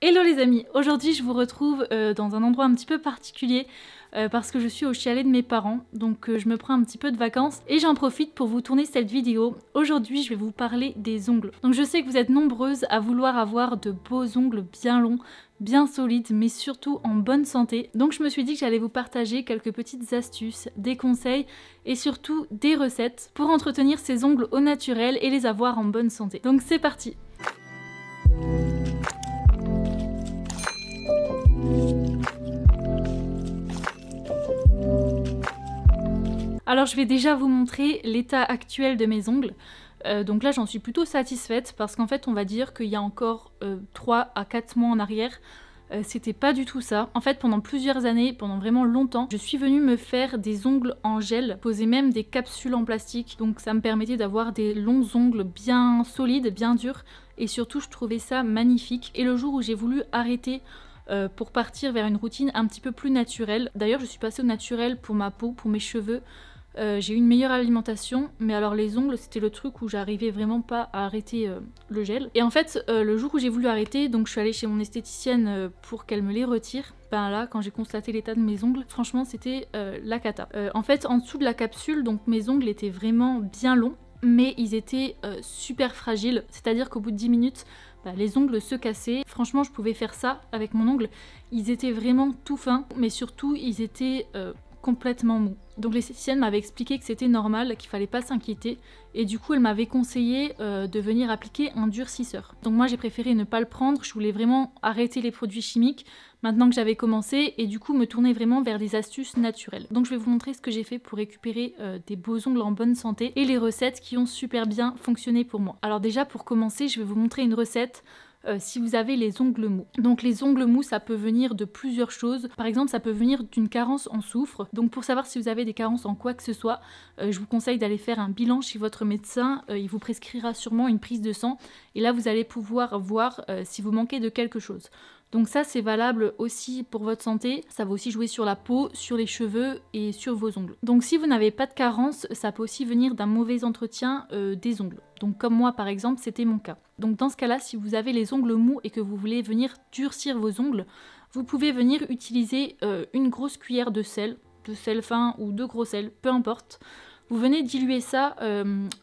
Hello les amis, aujourd'hui je vous retrouve dans un endroit un petit peu particulier parce que je suis au chalet de mes parents, donc je me prends un petit peu de vacances et j'en profite pour vous tourner cette vidéo. Aujourd'hui je vais vous parler des ongles. Donc je sais que vous êtes nombreuses à vouloir avoir de beaux ongles bien longs, bien solides, mais surtout en bonne santé. Donc je me suis dit que j'allais vous partager quelques petites astuces, des conseils et surtout des recettes pour entretenir ces ongles au naturel et les avoir en bonne santé. Donc c'est parti! Alors je vais déjà vous montrer l'état actuel de mes ongles. Donc là j'en suis plutôt satisfaite parce qu'en fait on va dire qu'il y a encore 3 à 4 mois en arrière, c'était pas du tout ça. En fait pendant plusieurs années, pendant vraiment longtemps, je suis venue me faire des ongles en gel, poser même des capsules en plastique. Donc ça me permettait d'avoir des longs ongles bien solides, bien durs. Et surtout je trouvais ça magnifique. Et le jour où j'ai voulu arrêter pour partir vers une routine un petit peu plus naturelle. D'ailleurs je suis passée au naturel pour ma peau, pour mes cheveux. J'ai eu une meilleure alimentation, mais alors les ongles c'était le truc où j'arrivais vraiment pas à arrêter le gel. Et en fait le jour où j'ai voulu arrêter, donc je suis allée chez mon esthéticienne pour qu'elle me les retire. Ben là quand j'ai constaté l'état de mes ongles, franchement c'était la cata. En fait en dessous de la capsule, donc mes ongles étaient vraiment bien longs, mais ils étaient super fragiles, c'est-à-dire qu'au bout de 10 minutes, les ongles se cassaient. Franchement je pouvais faire ça avec mon ongle, ils étaient vraiment tout fins, mais surtout ils étaient complètement mous. Donc l'esthéticienne m'avait expliqué que c'était normal, qu'il fallait pas s'inquiéter, et du coup elle m'avait conseillé de venir appliquer un durcisseur. Donc moi j'ai préféré ne pas le prendre, je voulais vraiment arrêter les produits chimiques maintenant que j'avais commencé, et du coup me tourner vraiment vers des astuces naturelles. Donc je vais vous montrer ce que j'ai fait pour récupérer des beaux ongles en bonne santé et les recettes qui ont super bien fonctionné pour moi. Alors déjà pour commencer je vais vous montrer une recette si vous avez les ongles mous. Donc les ongles mous ça peut venir de plusieurs choses. Par exemple ça peut venir d'une carence en soufre. Donc pour savoir si vous avez des carences en quoi que ce soit, je vous conseille d'aller faire un bilan chez votre médecin. Il vous prescrira sûrement une prise de sang et là vous allez pouvoir voir si vous manquez de quelque chose. Donc ça c'est valable aussi pour votre santé, ça va aussi jouer sur la peau, sur les cheveux et sur vos ongles. Donc si vous n'avez pas de carence, ça peut aussi venir d'un mauvais entretien des ongles. Donc comme moi par exemple, c'était mon cas. Donc dans ce cas-là, si vous avez les ongles mous et que vous voulez venir durcir vos ongles, vous pouvez venir utiliser une grosse cuillère de sel fin ou de gros sel, peu importe. Vous venez diluer ça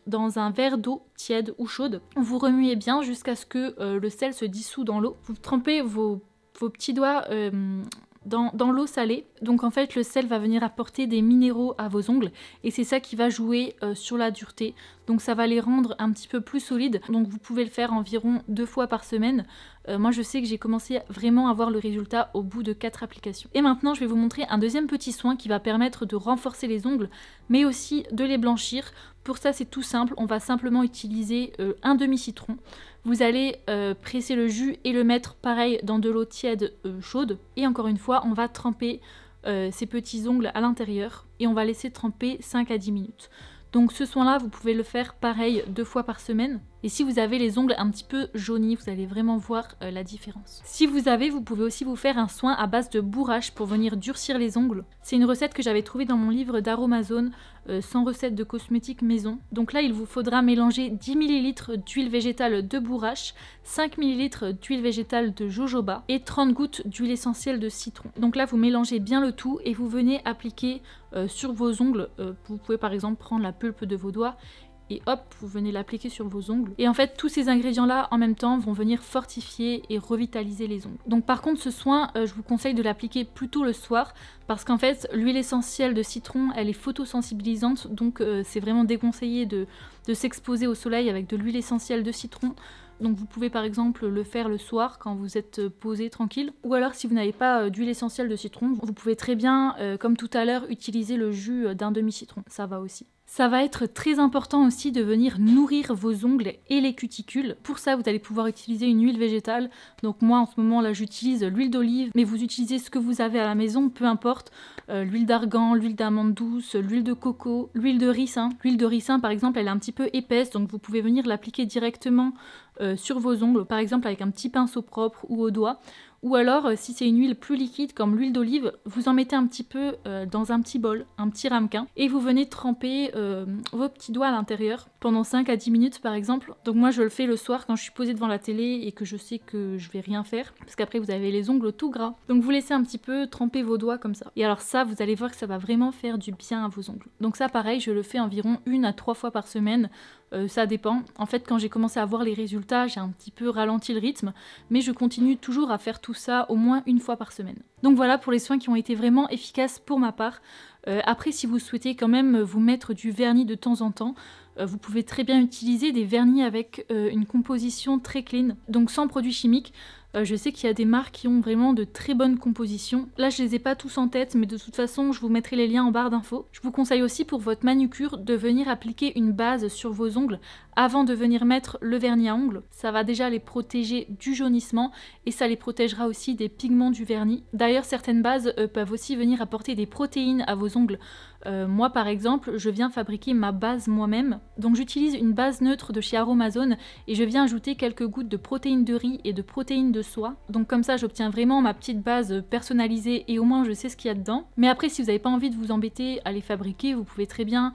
dans un verre d'eau tiède ou chaude. Vous remuez bien jusqu'à ce que le sel se dissout dans l'eau. Vous trempez vos petits doigts dans l'eau salée. Donc en fait le sel va venir apporter des minéraux à vos ongles et c'est ça qui va jouer sur la dureté. Donc ça va les rendre un petit peu plus solides. Donc vous pouvez le faire environ 2 fois par semaine. Moi je sais que j'ai commencé vraiment à voir le résultat au bout de 4 applications. Et maintenant je vais vous montrer un deuxième petit soin qui va permettre de renforcer les ongles mais aussi de les blanchir. Pour ça c'est tout simple, on va simplement utiliser un demi-citron. Vous allez presser le jus et le mettre pareil dans de l'eau tiède chaude. Et encore une fois on va tremper ces petits ongles à l'intérieur et on va laisser tremper 5 à 10 minutes. Donc ce soin là vous pouvez le faire pareil 2 fois par semaine. Et si vous avez les ongles un petit peu jaunis, vous allez vraiment voir la différence. Si vous pouvez aussi vous faire un soin à base de bourrache pour venir durcir les ongles. C'est une recette que j'avais trouvée dans mon livre d'Aromazone, 100 recettes de cosmétiques maison. Donc là il vous faudra mélanger 10 ml d'huile végétale de bourrache, 5 ml d'huile végétale de jojoba et 30 gouttes d'huile essentielle de citron. Donc là vous mélangez bien le tout et vous venez appliquer sur vos ongles. Vous pouvez par exemple prendre la pulpe de vos doigts et hop, vous venez l'appliquer sur vos ongles. Et en fait, tous ces ingrédients-là, en même temps, vont venir fortifier et revitaliser les ongles. Donc par contre, ce soin, je vous conseille de l'appliquer plutôt le soir, parce qu'en fait, l'huile essentielle de citron, elle est photosensibilisante, donc c'est vraiment déconseillé de s'exposer au soleil avec de l'huile essentielle de citron. Donc vous pouvez par exemple le faire le soir quand vous êtes posé tranquille. Ou alors si vous n'avez pas d'huile essentielle de citron, vous pouvez très bien, comme tout à l'heure, utiliser le jus d'un demi-citron. Ça va aussi. Ça va être très important aussi de venir nourrir vos ongles et les cuticules. Pour ça, vous allez pouvoir utiliser une huile végétale. Donc moi, en ce moment, là, j'utilise l'huile d'olive. Mais vous utilisez ce que vous avez à la maison, peu importe. L'huile d'argan, l'huile d'amande douce, l'huile de coco, l'huile de ricin. L'huile de ricin, par exemple, elle est un petit peu épaisse. Donc vous pouvez venir l'appliquer directement sur vos ongles. Par exemple, avec un petit pinceau propre ou au doigt. Ou alors, si c'est une huile plus liquide comme l'huile d'olive, vous en mettez un petit peu dans un petit bol, un petit ramequin, et vous venez tremper vos petits doigts à l'intérieur pendant 5 à 10 minutes par exemple. Donc moi je le fais le soir quand je suis posée devant la télé et que je sais que je vais rien faire, parce qu'après vous avez les ongles tout gras. Donc vous laissez un petit peu tremper vos doigts comme ça. Et alors ça, vous allez voir que ça va vraiment faire du bien à vos ongles. Donc ça pareil, je le fais environ 1 à 3 fois par semaine. Ça dépend. En fait, quand j'ai commencé à voir les résultats, j'ai un petit peu ralenti le rythme, mais je continue toujours à faire tout ça au moins 1 fois par semaine. Donc voilà pour les soins qui ont été vraiment efficaces pour ma part. Après, si vous souhaitez quand même vous mettre du vernis de temps en temps, vous pouvez très bien utiliser des vernis avec une composition très clean, donc sans produits chimiques. Je sais qu'il y a des marques qui ont vraiment de très bonnes compositions. Là, je les ai pas tous en tête, mais de toute façon, je vous mettrai les liens en barre d'infos. Je vous conseille aussi pour votre manucure de venir appliquer une base sur vos ongles avant de venir mettre le vernis à ongles. Ça va déjà les protéger du jaunissement et ça les protégera aussi des pigments du vernis. D'ailleurs, certaines bases peuvent aussi venir apporter des protéines à vos ongles. Moi, par exemple, je viens fabriquer ma base moi-même. Donc, j'utilise une base neutre de chez Aromazone et je viens ajouter quelques gouttes de protéines de riz et de protéines de soie. Donc comme ça j'obtiens vraiment ma petite base personnalisée et au moins je sais ce qu'il y a dedans. Mais après si vous n'avez pas envie de vous embêter à les fabriquer, vous pouvez très bien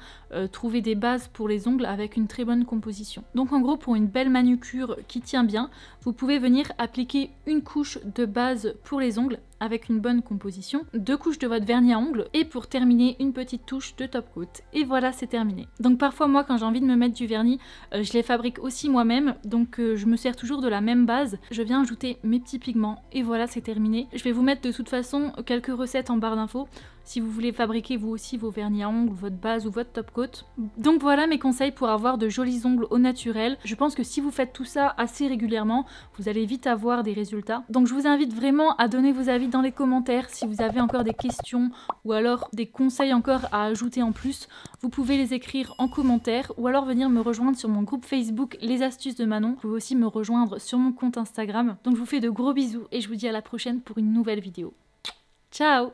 trouver des bases pour les ongles avec une très bonne composition. Donc en gros pour une belle manucure qui tient bien, vous pouvez venir appliquer une couche de base pour les ongles avec une bonne composition, 2 couches de votre vernis à ongles et pour terminer une petite touche de top coat. Et voilà, c'est terminé. Donc parfois moi quand j'ai envie de me mettre du vernis, je les fabrique aussi moi-même, donc je me sers toujours de la même base. Je viens ajouter mes petits pigments et voilà, c'est terminé. Je vais vous mettre de toute façon quelques recettes en barre d'infos si vous voulez fabriquer vous aussi vos vernis à ongles, votre base ou votre top coat. Donc voilà mes conseils pour avoir de jolis ongles au naturel. Je pense que si vous faites tout ça assez régulièrement, vous allez vite avoir des résultats. Donc je vous invite vraiment à donner vos avis dans les commentaires si vous avez encore des questions ou alors des conseils encore à ajouter en plus. Vous pouvez les écrire en commentaire ou alors venir me rejoindre sur mon groupe Facebook Les Astuces de Manon. Vous pouvez aussi me rejoindre sur mon compte Instagram. Donc je vous fais de gros bisous et je vous dis à la prochaine pour une nouvelle vidéo. Ciao!